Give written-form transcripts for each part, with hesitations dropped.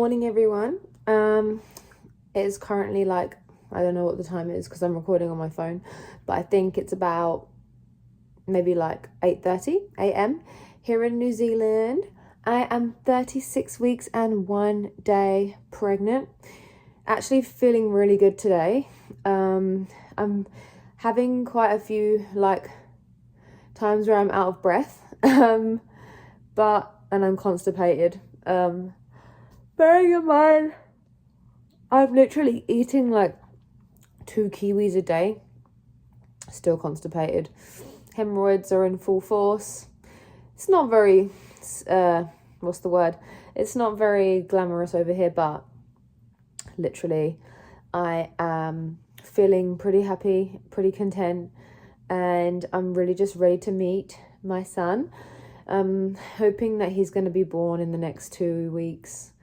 morning, everyone. It is currently like, I don't know what the time is because I'm recording on my phone, but I think it's about maybe like 8:30 a.m. here in New Zealand. I am 36 weeks and 1 day pregnant. Actually feeling really good today. I'm having quite a few like times where I'm out of breath, and I'm constipated. Bearing in mind, I'm literally eating like 2 kiwis a day. Still constipated. Hemorrhoids are in full force. It's not very, what's the word? It's not very glamorous over here, but literally I am feeling pretty happy, pretty content, and I'm really just ready to meet my son. Hoping that he's going to be born in the next 2 weeks,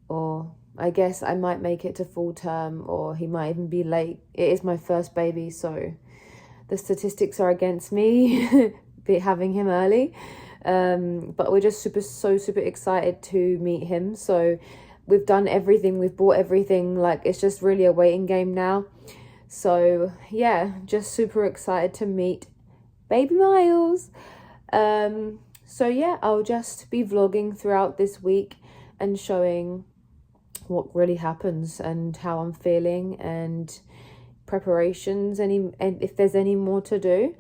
or I guess I might make it to full term, or he might even be late. It is my first baby, so the statistics are against me having him early. But we're just super excited to meet him. So we've done everything, we've bought everything, like it's just really a waiting game now. So yeah, just super excited to meet baby Myles. So yeah, I'll just be vlogging throughout this week and showing what really happens and how I'm feeling and preparations, and if there's any more to do.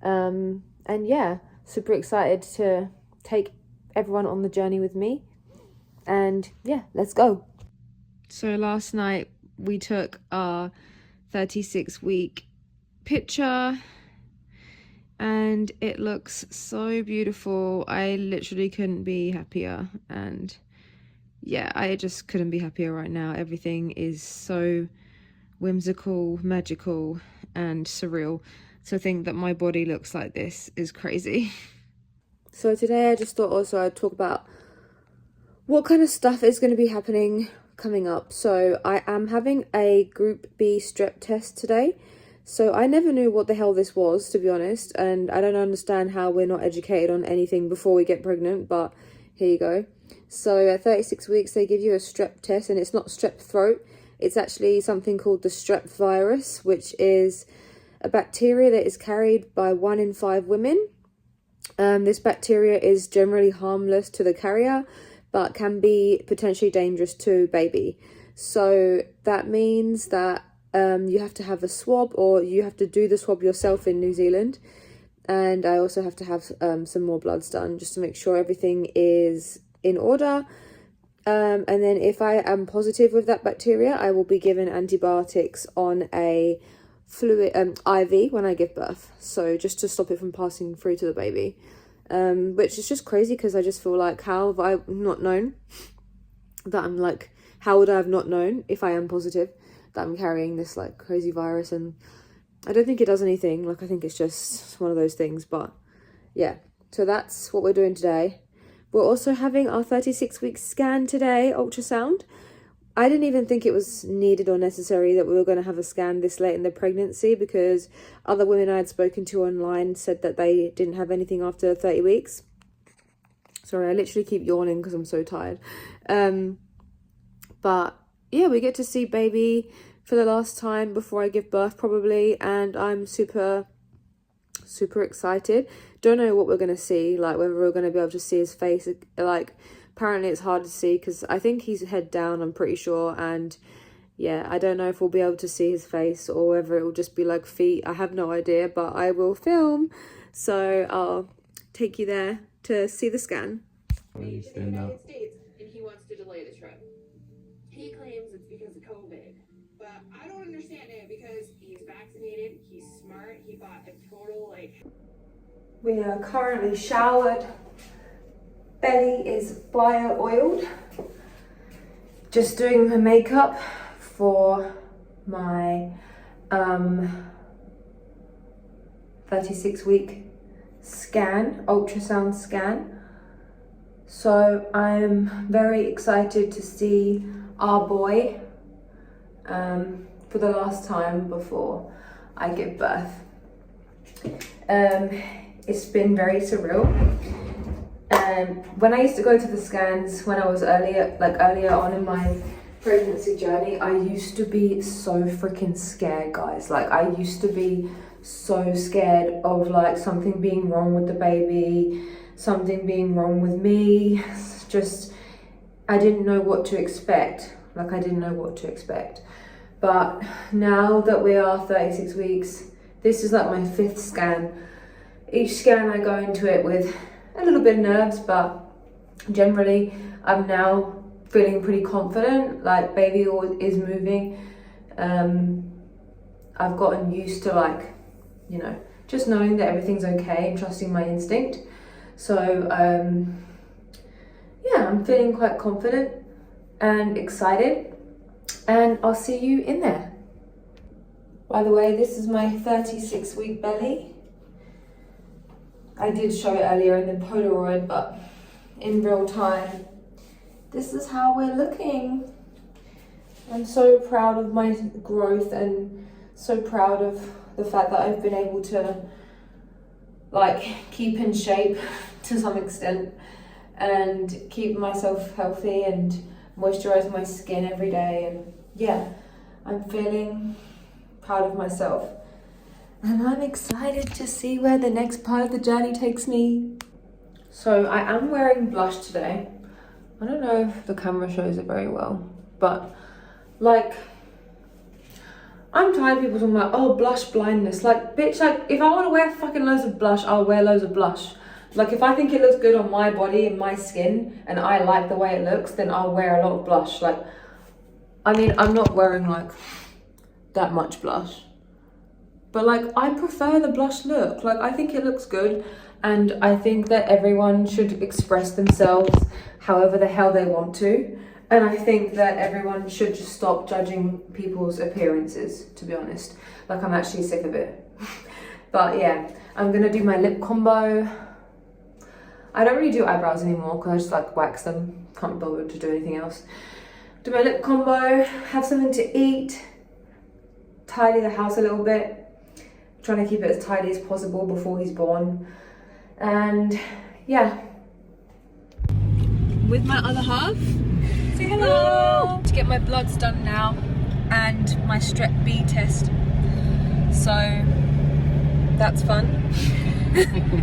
And yeah, super excited to take everyone on the journey with me. And yeah, let's go. So last night we took our 36-week picture, and it looks so beautiful. I literally couldn't be happier, and yeah, I just couldn't be happier right now. Everything is so whimsical, magical, and surreal. To think that my body looks like this is crazy. So today I just thought also I'd talk about what kind of stuff is going to be happening coming up. So I am having a group B strep test today. So I never knew what the hell this was, to be honest, and I don't understand how we're not educated on anything before we get pregnant, but here you go. So at 36 weeks they give you a strep test, and it's not strep throat. It's actually something called the strep virus, which is a bacteria that is carried by 1 in 5 women. This bacteria is generally harmless to the carrier, but can be potentially dangerous to baby. So that means that you have to have a swab, or you have to do the swab yourself in New Zealand. And I also have to have some more bloods done just to make sure everything is in order. And then if I am positive with that bacteria, I will be given antibiotics on a fluid IV when I give birth. So just to stop it from passing through to the baby. Which is just crazy because I just feel like, how have I not known that I'm like, how would I have not known if I am positive that I'm carrying this like crazy virus? And I don't think it does anything. Like, I think it's just one of those things. But yeah, so that's what we're doing today. We're also having our 36-week scan today, ultrasound. I didn't even think it was needed or necessary that we were going to have a scan this late in the pregnancy, because other women I had spoken to online said that they didn't have anything after 30 weeks. Sorry, I literally keep yawning because I'm so tired. But yeah, we get to see baby for the last time before I give birth probably, and I'm super excited. Don't know what we're going to see, like whether we're going to be able to see his face. Like, apparently it's hard to see because I think he's head down, I'm pretty sure. And yeah, I don't know if we'll be able to see his face or whether it will just be like feet. I have no idea, but I will film. So I'll take you there to see the scan. He's in the United States and he wants to delay the trip. He claims it's because of COVID, but I don't understand it because he's vaccinated, he's smart, he bought a total like... We are currently showered. Belly is bio oiled. Just doing my makeup for my 36-week scan, ultrasound scan. So I'm very excited to see our boy for the last time before I give birth. It's been very surreal. When I used to go to the scans when I was earlier on in my pregnancy journey, I used to be so freaking scared, guys. Like, I used to be so scared of like something being wrong with the baby, something being wrong with me. Just, I didn't know what to expect. Like, I didn't know what to expect. But now that we are 36 weeks, this is like my 5th scan. Each scan I go into it with a little bit of nerves, but generally I'm now feeling pretty confident. Like, baby is moving. I've gotten used to, like, you know, just knowing that everything's okay and trusting my instinct. So yeah, I'm feeling quite confident and excited, and I'll see you in there. By the way, this is my 36-week belly. I did show it earlier in the Polaroid, but in real time, this is how we're looking. I'm so proud of my growth and so proud of the fact that I've been able to like keep in shape to some extent and keep myself healthy and moisturize my skin every day. And yeah, I'm feeling proud of myself. And I'm excited to see where the next part of the journey takes me. So I am wearing blush today. I don't know if the camera shows it very well, but like, I'm tired of people talking about, oh, blush blindness. Like, bitch, like, if I want to wear fucking loads of blush, I'll wear loads of blush. Like, if I think it looks good on my body and my skin and I like the way it looks, then I'll wear a lot of blush. Like, I mean, I'm not wearing like that much blush, but like, I prefer the blush look. Like, I think it looks good, and I think that everyone should express themselves however the hell they want to. And I think that everyone should just stop judging people's appearances, to be honest. Like, I'm actually sick of it. But yeah, I'm gonna do my lip combo. I don't really do eyebrows anymore because I just like wax them. Can't bother to do anything else. Do my lip combo, have something to eat, tidy the house a little bit. Trying to keep it as tidy as possible before he's born. And yeah. With my other half. Say hello! To get my bloods done now and my strep B test. So that's fun.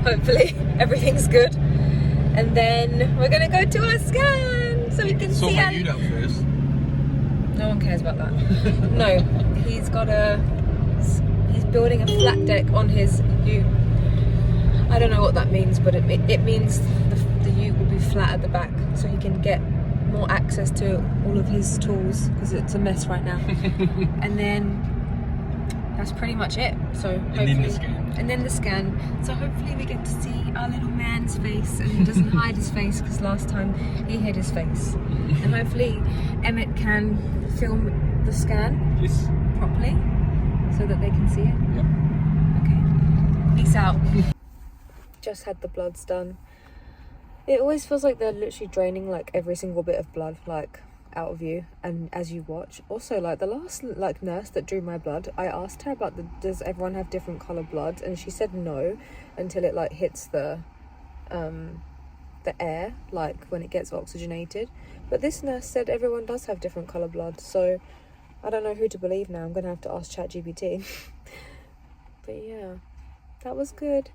Hopefully everything's good. And then we're gonna go to our scan so we can see how you first. No one cares about that. No, he's building a flat deck on his ute. I don't know what that means, but it means the ute will be flat at the back so he can get more access to all of his tools, because it's a mess right now. And then that's pretty much it. So hopefully, and then the scan. So hopefully we get to see our little man's face and he doesn't hide his face, because last time he hid his face. And hopefully Emmitt can film the scan properly so that they can see it. Yep. Okay. Peace out. Just had the bloods done. It always feels like they're literally draining like every single bit of blood like out of you, and as you watch. Also, like, the last like nurse that drew my blood, I asked her about does everyone have different colour blood, and she said no until it like hits the air, like when it gets oxygenated. But this nurse said everyone does have different colour blood, so I don't know who to believe now. I'm gonna have to ask ChatGPT. But yeah, that was good.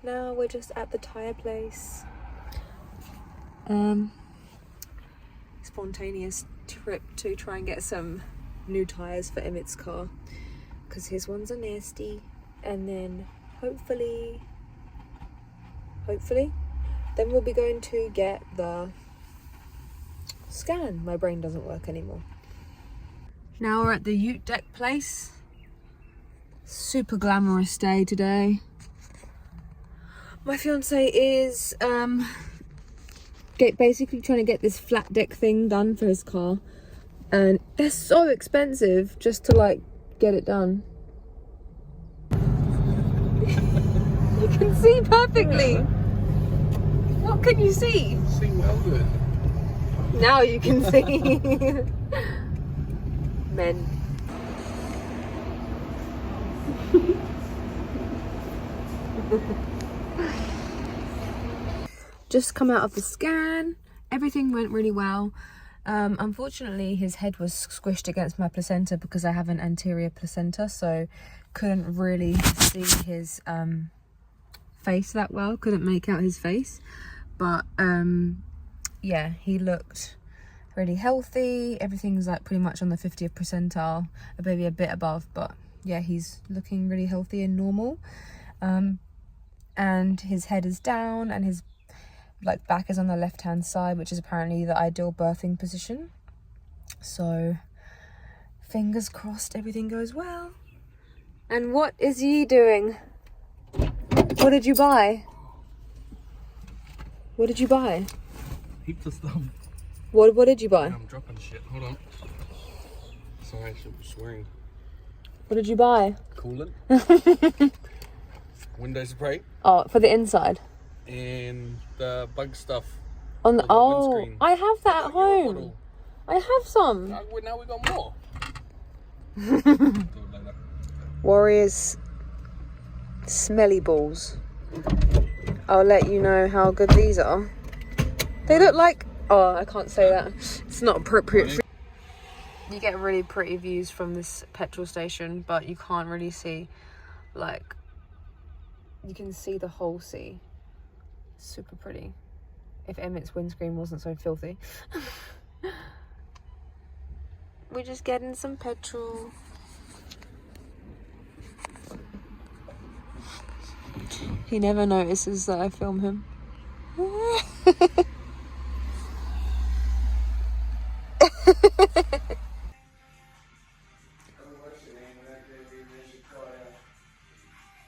Now we're just at the tyre place. Spontaneous trip to try and get some new tyres for Emmitt's car, because his ones are nasty. And then hopefully then we'll be going to get the scan. My brain doesn't work anymore. Now we're at the ute deck place. Super glamorous day today. My fiance is basically trying to get this flat deck thing done for his car, and they're so expensive just to like get it done. You can see perfectly. What can you see? See well good. Now you can see. Men. just come out of the scan. Everything went really well. Unfortunately, his head was squished against my placenta because I have an anterior placenta, so couldn't really see his face that well. Couldn't make out his face, but yeah, he looked really healthy. Everything's like pretty much on the 50th percentile, maybe a bit above, but yeah, he's looking really healthy and normal. And his head is down and his like back is on the left hand side, which is apparently the ideal birthing position. So fingers crossed everything goes well. And what is he doing? What did you buy? What did you buy? Heaps of stuff. What did you buy? I'm dropping shit. Hold on. Sorry, I should be swearing. What did you buy? Coolant. Window spray. Oh, for the inside. And the bug stuff. On the windscreen. I have that at home. I have some. Now we got more. Warriors smelly balls. I'll let you know how good these are. They look like, oh, I can't say that. It's not appropriate. You get really pretty views from this petrol station, but you can't really see, like, you can see the whole sea. Super pretty. If Emmitt's windscreen wasn't so filthy. We're just getting some petrol. He never notices that I film him.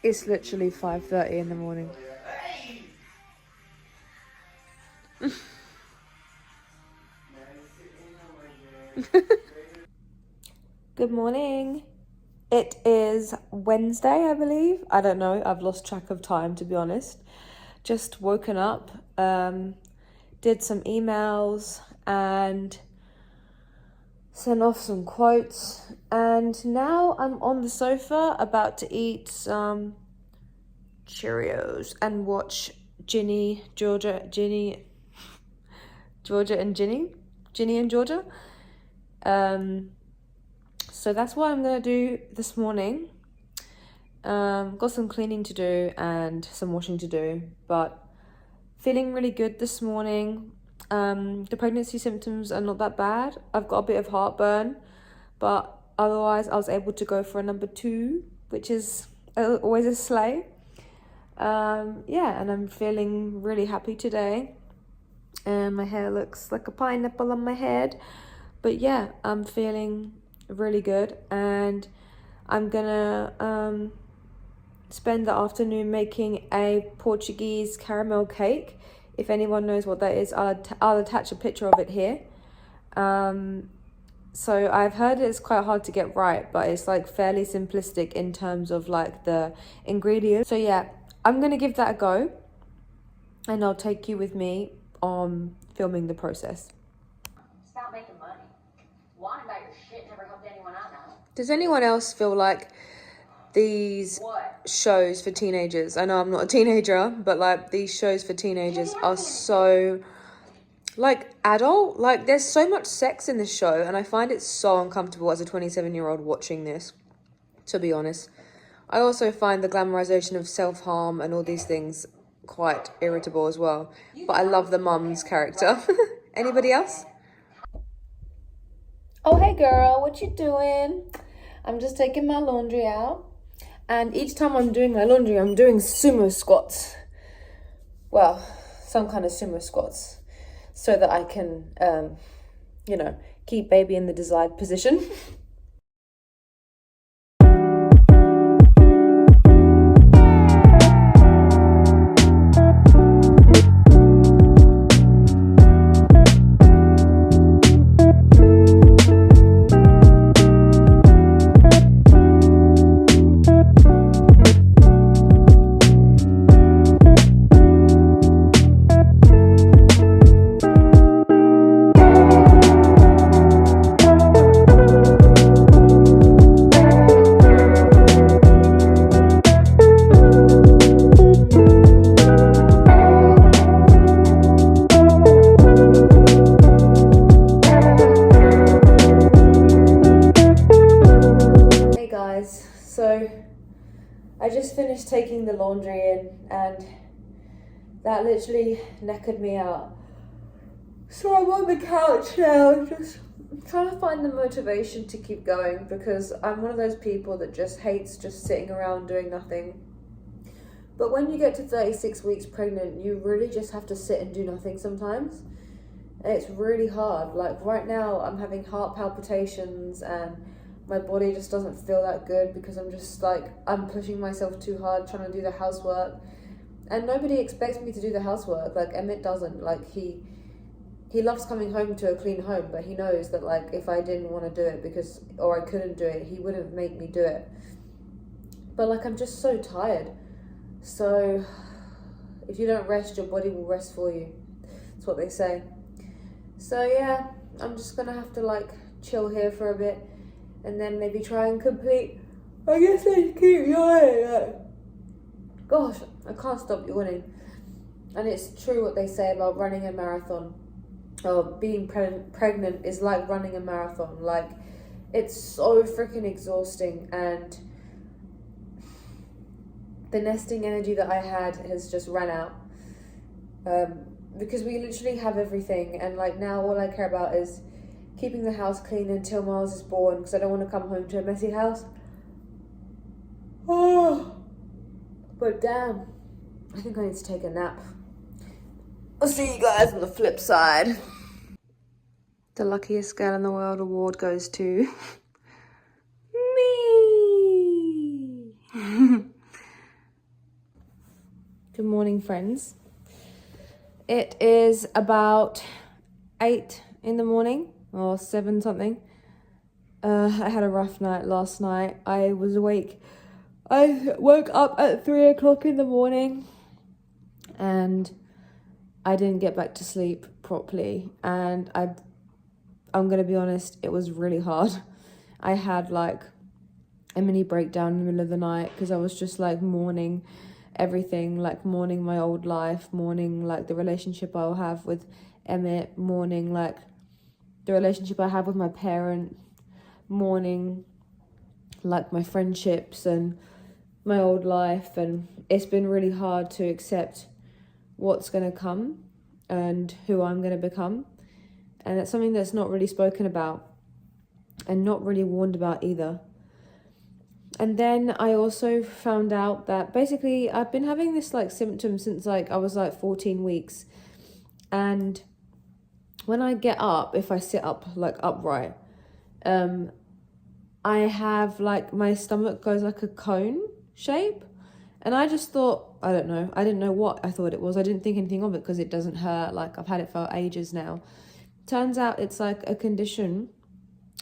It's literally 5:30 in the morning. Good morning. It is Wednesday, I believe. I don't know. I've lost track of time, to be honest. Just woken up, did some emails and sent off some quotes. And now I'm on the sofa about to eat some Cheerios and watch Ginny and Georgia. So that's what I'm going to do this morning. Got some cleaning to do and some washing to do, but feeling really good this morning. The pregnancy symptoms are not that bad. I've got a bit of heartburn, but otherwise I was able to go for a number 2, which is always a slay. Yeah, and I'm feeling really happy today. And my hair looks like a pineapple on my head. But yeah, I'm feeling really good, and I'm gonna spend the afternoon making a Portuguese caramel cake. If anyone knows what that is, I'll attach a picture of it here. So I've heard it's quite hard to get right, but it's like fairly simplistic in terms of like the ingredients. So yeah, I'm gonna give that a go, and I'll take you with me on filming the process. Stop making money. Lying about your shit never helped anyone I know. Does anyone else feel like these shows for teenagers? I know I'm not a teenager, but like these shows for teenagers are so like adult. Like there's so much sex in this show, and I find it so uncomfortable as a 27-year-old watching this, to be honest. I also find the glamorization of self-harm and all these things quite irritable as well. But I love the mum's character. Anybody else? Oh, hey girl, what you doing? I'm just taking my laundry out. And each time I'm doing my laundry, I'm doing sumo squats. Well, some kind of sumo squats. So that I can, you know, keep baby in the desired position. laundry in, and that literally knackered me out. So I'm on the couch now, just trying to find the motivation to keep going, because I'm one of those people that just hates just sitting around doing nothing. But when you get to 36 weeks pregnant, you really just have to sit and do nothing sometimes. And it's really hard. Like right now, I'm having heart palpitations and my body just doesn't feel that good because I'm just like, I'm pushing myself too hard trying to do the housework. And nobody expects me to do the housework. Like Emmitt doesn't. Like he loves coming home to a clean home, but he knows that like if I didn't want to do it or I couldn't do it, he wouldn't make me do it. But like I'm just so tired. So if you don't rest, your body will rest for you. That's what they say. So yeah, I'm just gonna have to like chill here for a bit and then maybe try and complete. I guess I keep yawning. Gosh, I can't stop yawning. And it's true what they say about running a marathon. Or being pregnant is like running a marathon. Like, it's so freaking exhausting, and the nesting energy that I had has just run out. Because we literally have everything, and like now all I care about is keeping the house clean until Myles is born, because I don't want to come home to a messy house. Oh, but damn, I think I need to take a nap. I'll see you guys on the flip side. The luckiest girl in the world award goes to me. Good morning, friends. It is about 8 in the morning or 7 something. I had a rough night last night. I was awake. I woke up at 3 o'clock in the morning and I didn't get back to sleep properly, and I'm gonna be honest, it was really hard. I had like a mini breakdown in the middle of the night because I was just like mourning everything, like mourning my old life, mourning like the relationship I'll have with Emmitt, mourning like the relationship I have with my parent, mourning like my friendships and my old life, and it's been really hard to accept what's going to come and who I'm going to become. And it's something that's not really spoken about and not really warned about either. And then I also found out that basically I've been having this like symptom since like I was like 14 weeks. And when I get up, if I sit up like upright, I have like my stomach goes like a cone shape. And I just thought, I don't know, I didn't know what I thought it was. I didn't think anything of it because it doesn't hurt. Like I've had it for ages now. Turns out it's like a condition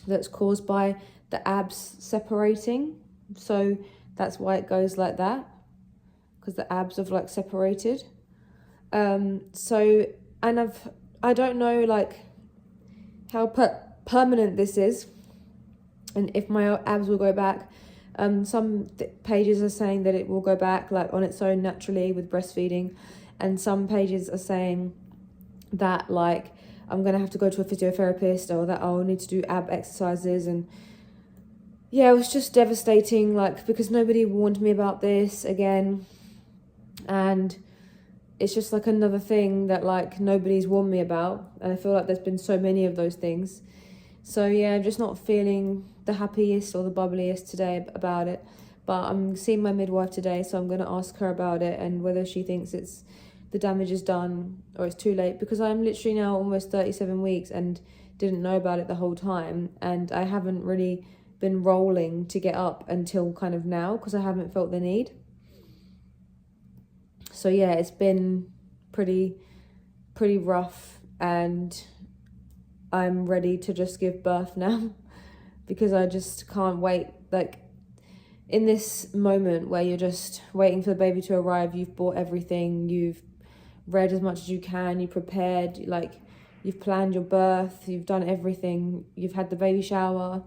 that's caused by the abs separating. So that's why it goes like that, because the abs have like separated. So, and I don't know like how permanent this is and if my abs will go back. Some pages are saying that it will go back like on its own naturally with breastfeeding, and some pages are saying that like I'm gonna have to go to a physiotherapist, or that I'll need to do ab exercises. And yeah, it was just devastating, like because nobody warned me about this again, and it's just like another thing that like nobody's warned me about, and I feel like there's been so many of those things. So yeah, I'm just not feeling the happiest or the bubbliest today about it. But I'm seeing my midwife today, so I'm going to ask her about it and whether she thinks the damage is done or it's too late, because I'm literally now almost 37 weeks and didn't know about it the whole time, and I haven't really been rolling to get up until kind of now because I haven't felt the need. So yeah, it's been pretty rough, and I'm ready to just give birth now because I just can't wait. Like in this moment where you're just waiting for the baby to arrive, you've bought everything, you've read as much as you can, you prepared, like you've planned your birth, you've done everything, you've had the baby shower.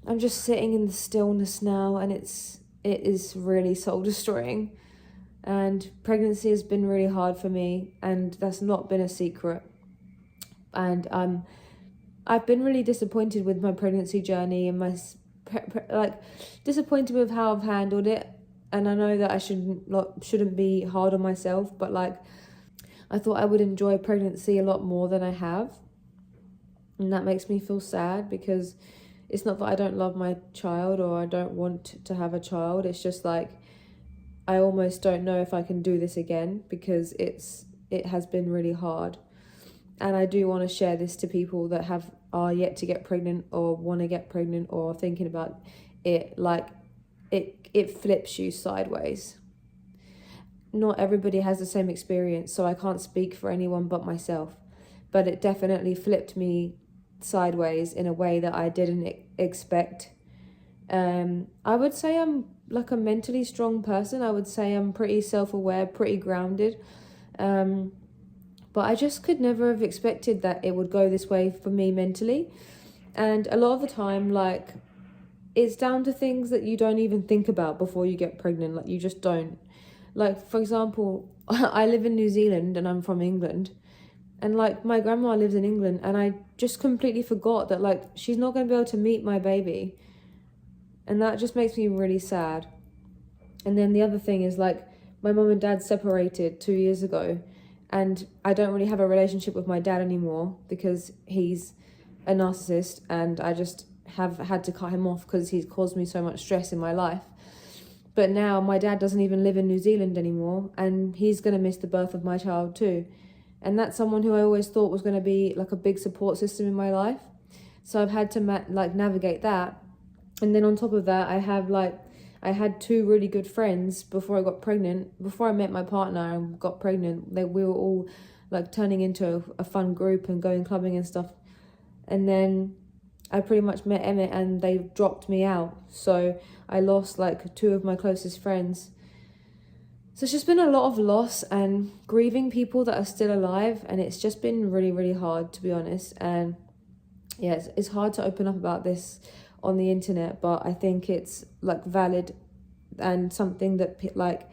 I'm just sitting in the stillness now, and it is really soul destroying. And pregnancy has been really hard for me, and that's not been a secret. And I've been really disappointed with my pregnancy journey and my disappointed with how I've handled it. And I know that I shouldn't be hard on myself, but like, I thought I would enjoy pregnancy a lot more than I have. And that makes me feel sad, because it's not that I don't love my child or I don't want to have a child. It's just like, I almost don't know if I can do this again, because it has been really hard. And I do want to share this to people that are yet to get pregnant or want to get pregnant or thinking about it. Like, it flips you sideways. Not everybody has the same experience, so I can't speak for anyone but myself. But it definitely flipped me sideways in a way that I didn't expect. I would say I'm like a mentally strong person. I would say I'm pretty self-aware, pretty grounded. But I just could never have expected that it would go this way for me mentally. And a lot of the time, like, it's down to things that you don't even think about before you get pregnant. Like, you just don't. Like, for example, I live in New Zealand and I'm from England. And, like, my grandma lives in England, and I just completely forgot that, like, she's not going to be able to meet my baby. And that just makes me really sad. And then the other thing is, like, my mum and dad separated 2 years ago. And I don't really have a relationship with my dad anymore because he's a narcissist, and I just have had to cut him off because he's caused me so much stress in my life. But now my dad doesn't even live in New Zealand anymore, and he's going to miss the birth of my child too. And that's someone who I always thought was going to be like a big support system in my life. So I've had to navigate that. And then on top of that, I had two really good friends before I got pregnant. Before I met my partner and got pregnant, we were all like turning into a fun group and going clubbing and stuff. And then I pretty much met Emmitt and they dropped me out. So I lost like two of my closest friends. So it's just been a lot of loss and grieving people that are still alive. And it's just been really, really hard, to be honest. And yeah, it's hard to open up about this on the internet, but I think it's like valid and something that like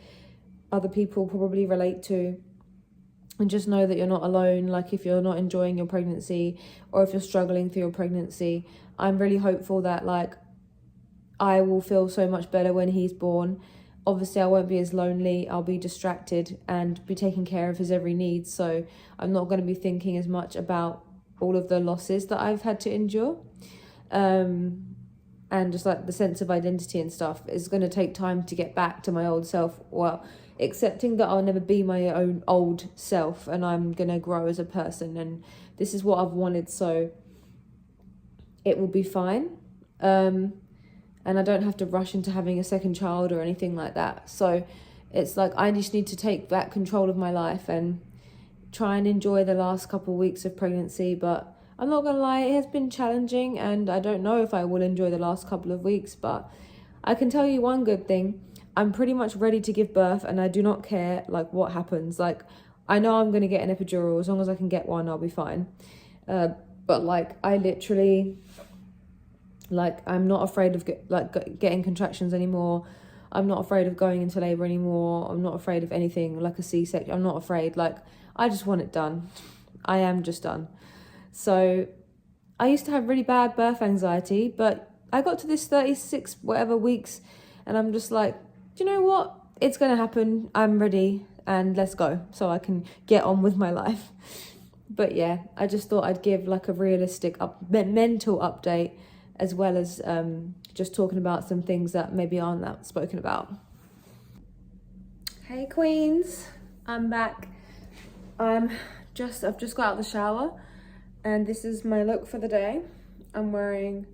other people probably relate to. And just know that you're not alone. Like, if you're not enjoying your pregnancy or if you're struggling through your pregnancy, I'm really hopeful that like I will feel so much better when he's born. Obviously, I won't be as lonely. I'll be distracted and be taking care of his every need. So I'm not going to be thinking as much about all of the losses that I've had to endure. And just like the sense of identity and stuff is going to take time to get back to my old self. Well, accepting that I'll never be my own old self and I'm going to grow as a person. And this is what I've wanted. So it will be fine. And I don't have to rush into having a second child or anything like that. So it's like I just need to take back control of my life and try and enjoy the last couple of weeks of pregnancy. But I'm not going to lie, it has been challenging and I don't know if I will enjoy the last couple of weeks. But I can tell you one good thing. I'm pretty much ready to give birth and I do not care like what happens. Like, I know I'm going to get an epidural. As long as I can get one, I'll be fine. But like, I literally... like, I'm not afraid of getting contractions anymore. I'm not afraid of going into labour anymore. I'm not afraid of anything like a C-section. I'm not afraid. Like, I just want it done. I am just done. So I used to have really bad birth anxiety, but I got to this 36 whatever weeks and I'm just like, do you know what? It's going to happen. I'm ready and let's go so I can get on with my life. But yeah, I just thought I'd give like a realistic mental update, as well as just talking about some things that maybe aren't that spoken about. Hey queens, I'm back. I've just got out of the shower and this is my look for the day. I'm wearing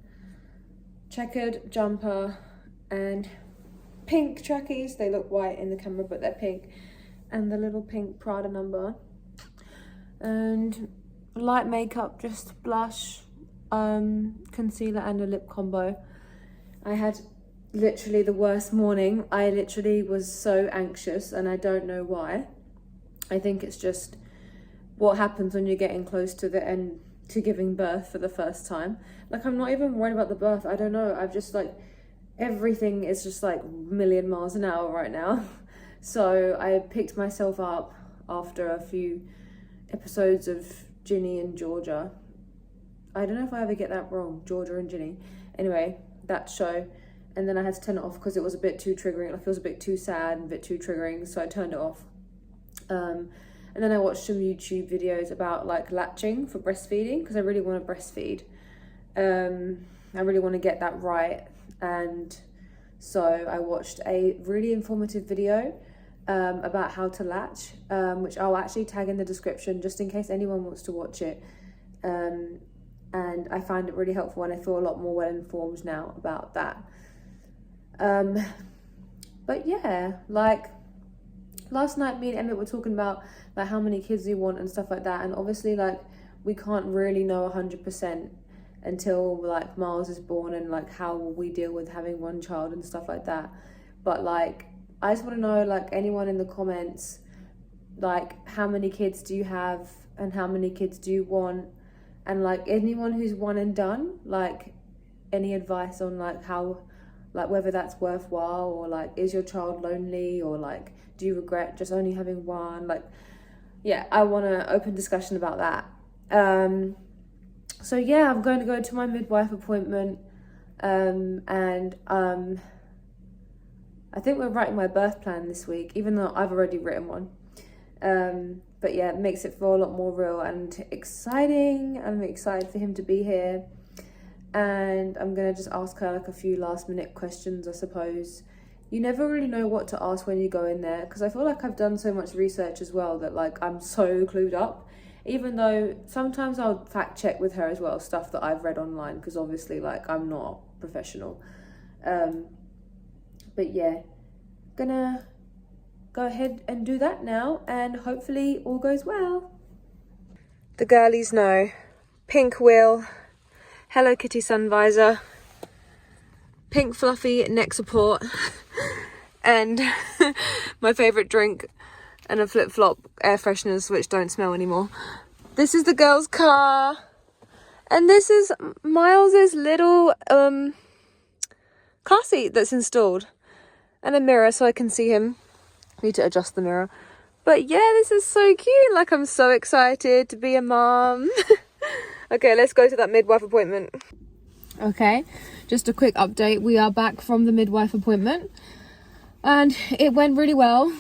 checkered jumper and pink trackies. They look white in the camera, but they're pink. And the little pink Prada number. And light makeup, just blush, concealer and a lip combo. I had literally the worst morning. I literally was so anxious and I don't know why. I think it's just what happens when you're getting close to the end to giving birth for the first time. Like, I'm not even worried about the birth. I don't know. I've just like, everything is just like a million miles an hour right now. So I picked myself up after a few episodes of Ginny and Georgia. I don't know if I ever get that wrong, Georgia and Ginny. Anyway, that show. and then I had to turn it off because it was a bit too triggering. Like, it was a bit too sad and a bit too triggering, so I turned it off. And then I watched some YouTube videos about like latching for breastfeeding, because I really want to breastfeed. I really want to get that right, and so I watched a really informative video about how to latch, which I'll actually tag in the description just in case anyone wants to watch it. And I find it really helpful, and I feel a lot more well informed now about that. But yeah, like last night me and Emmitt were talking about like how many kids we want and stuff like that, and obviously like we can't really know 100% until like Myles is born, and like how we deal with having one child and stuff like that. But like I just want to know, like, anyone in the comments, like, how many kids do you have and how many kids do you want? And like anyone who's one and done, like any advice on like how, like whether that's worthwhile, or like is your child lonely, or like do you regret just only having one? Like, yeah, I want an open discussion about that. So yeah, I'm going to go to my midwife appointment, and I think we're writing my birth plan this week, even though I've already written one. But yeah, it makes it feel a lot more real and exciting. I'm excited for him to be here. And I'm going to just ask her like a few last minute questions, I suppose. You never really know what to ask when you go in there, because I feel like I've done so much research as well that like I'm so clued up. Even though sometimes I'll fact check with her as well, stuff that I've read online, because obviously like I'm not professional. But yeah, gonna go ahead and do that now, and hopefully all goes well. The girlies know. Pink wheel, Hello Kitty sun visor, pink fluffy neck support, and my favourite drink, and a flip-flop air fresheners which don't smell anymore. This is the girls' car, and this is Myles's little car seat that's installed, and a mirror so I can see him. Need to adjust the mirror. But yeah, this is so cute. Like, I'm so excited to be a mom. Okay, let's go to that midwife appointment. Okay, just a quick update. We are back from the midwife appointment, and it went really well.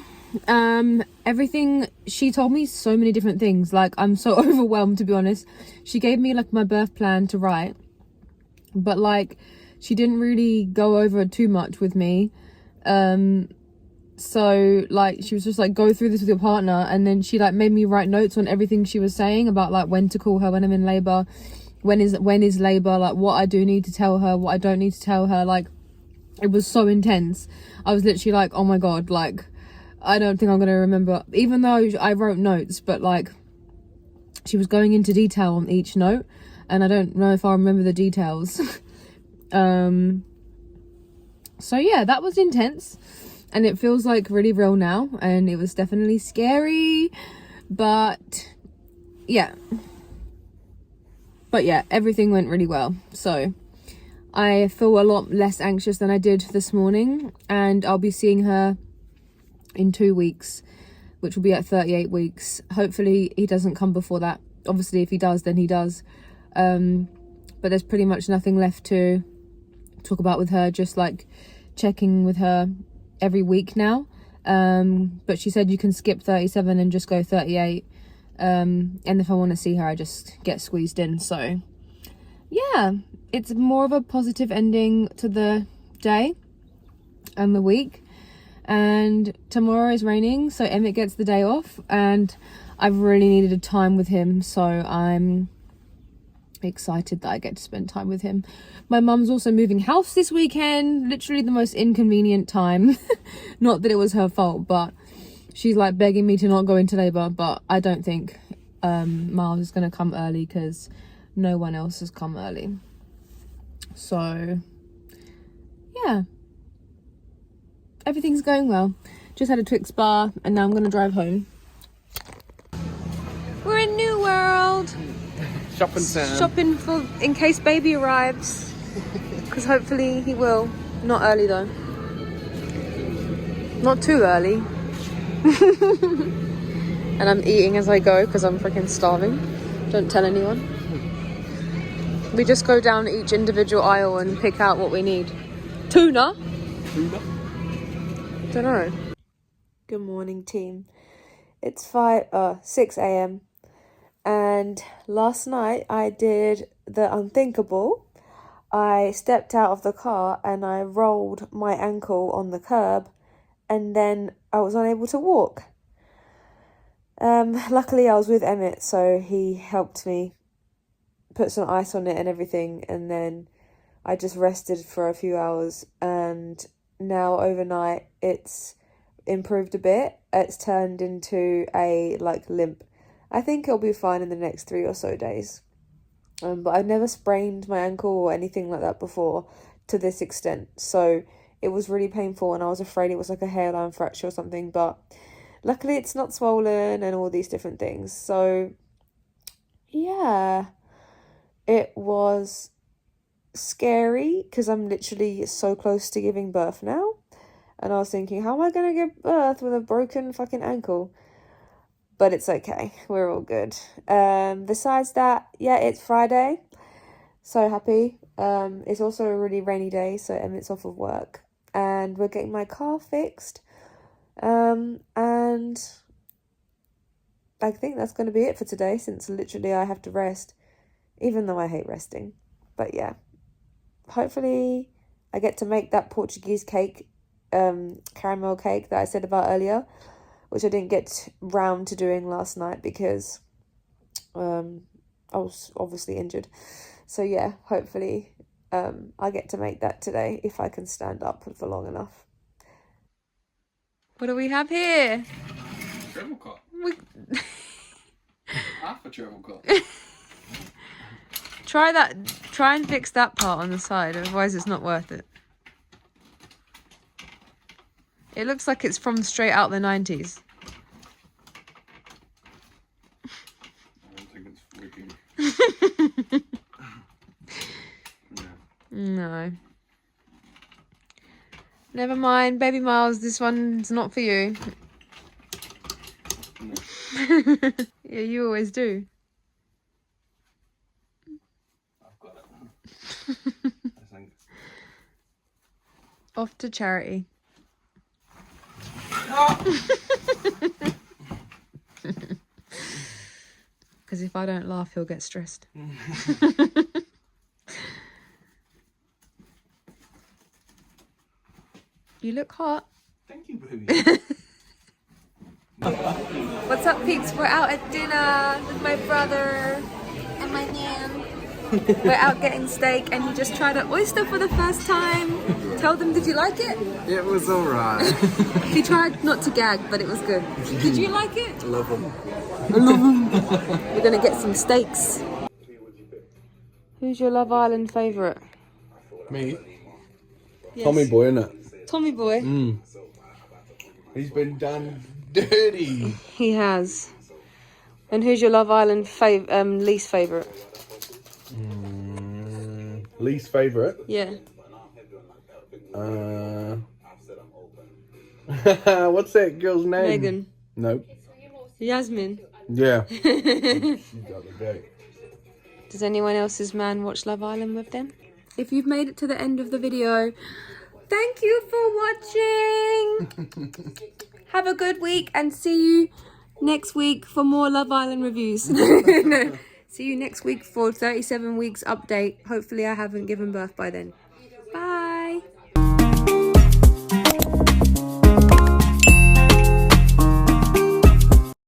Everything, she told me so many different things. Like, I'm so overwhelmed, to be honest. She gave me like my birth plan to write, but like she didn't really go over too much with me. So like she was just like, go through this with your partner, and then she like made me write notes on everything she was saying about like when to call her when I'm in labor, when is labor, like what I do need to tell her, what I don't need to tell her. Like, it was so intense. I was literally like, oh my god, like I don't think I'm gonna remember, even though I wrote notes, but like she was going into detail on each note, and I don't know if I remember the details. So yeah, that was intense, and it feels like really real now, and it was definitely scary, but yeah, everything went really well. So I feel a lot less anxious than I did this morning, and I'll be seeing her in 2 weeks, which will be at 38 weeks. Hopefully he doesn't come before that. Obviously if he does, then he does. But there's pretty much nothing left to talk about with her, just like checking with her every week now. But she said you can skip 37 and just go 38. And if I want to see her, I just get squeezed in. So yeah, it's more of a positive ending to the day and the week. And tomorrow is raining, so Emmitt gets the day off, and I've really needed a time with him, so I'm excited that I get to spend time with him. My mum's also moving house this weekend, literally the most inconvenient time. Not that it was her fault, but she's like begging me to not go into labour, but I don't think Myles is going to come early because no one else has come early. So yeah, everything's going well. Just had a Twix bar, and now I'm going to drive home. We're in New World. Shopping time. Shopping for in case baby arrives, because hopefully he will. Not early though. Not too early. And I'm eating as I go because I'm freaking starving. Don't tell anyone. We just go down each individual aisle and pick out what we need. Tuna? Tuna? Don't know. Good morning, team. It's 6 a.m. and last night I did the unthinkable. I stepped out of the car and I rolled my ankle on the curb, and then I was unable to walk. Luckily I was with Emmitt, so he helped me put some ice on it and everything, and then I just rested for a few hours, and now overnight it's improved a bit. It's turned into a limp. I think it'll be fine in the next 3 or so days. But I've never sprained my ankle or anything like that before to this extent, so it was really painful, and I was afraid it was like a hairline fracture or something, but luckily it's not swollen and all these different things. So yeah, it was scary because I'm literally so close to giving birth now, and I was thinking, how am I gonna give birth with a broken fucking ankle? But it's okay, we're all good. Besides that, yeah, it's Friday, so happy. It's also a really rainy day, so Emmitt's off of work, and we're getting my car fixed. And I think that's going to be it for today, since literally I have to rest, even though I hate resting. But yeah, hopefully I get to make that Portuguese cake, caramel cake that I said about earlier, which I didn't get round to doing last night because I was obviously injured. So yeah, hopefully I get to make that today if I can stand up for long enough. What do we have here? Travel car. Half a travel car. Try and fix that part on the side, otherwise it's not worth it. It looks like it's from straight out the 90s. I don't think it's working. No. Never mind, baby Myles, this one's not for you. No. Yeah, you always do. I've got it. I think. Off to charity. Because if I don't laugh, he'll get stressed. You look hot. Thank you, baby. What's up, peeps? We're out at dinner with my brother and my nan. We're out getting steak, and he just tried an oyster for the first time. Tell them, did you like it? It was alright. He tried not to gag, but it was good. Did you like it? Love them. I love them. We're gonna get some steaks. Who's your Love Island favourite? Me? Yes. Tommy Boy, innit? Tommy Boy. He's been done dirty. He has. And who's your Love Island least favourite? Least favourite? Yeah. What's that girl's name? Megan. Nope. Yasmin. Yeah. She's got the date. Does anyone else's man watch Love Island with them? If you've made it to the end of the video, thank you for watching. Have a good week, and see you next week for more Love Island reviews. No, see you next week for 37 weeks update. Hopefully I haven't given birth by then.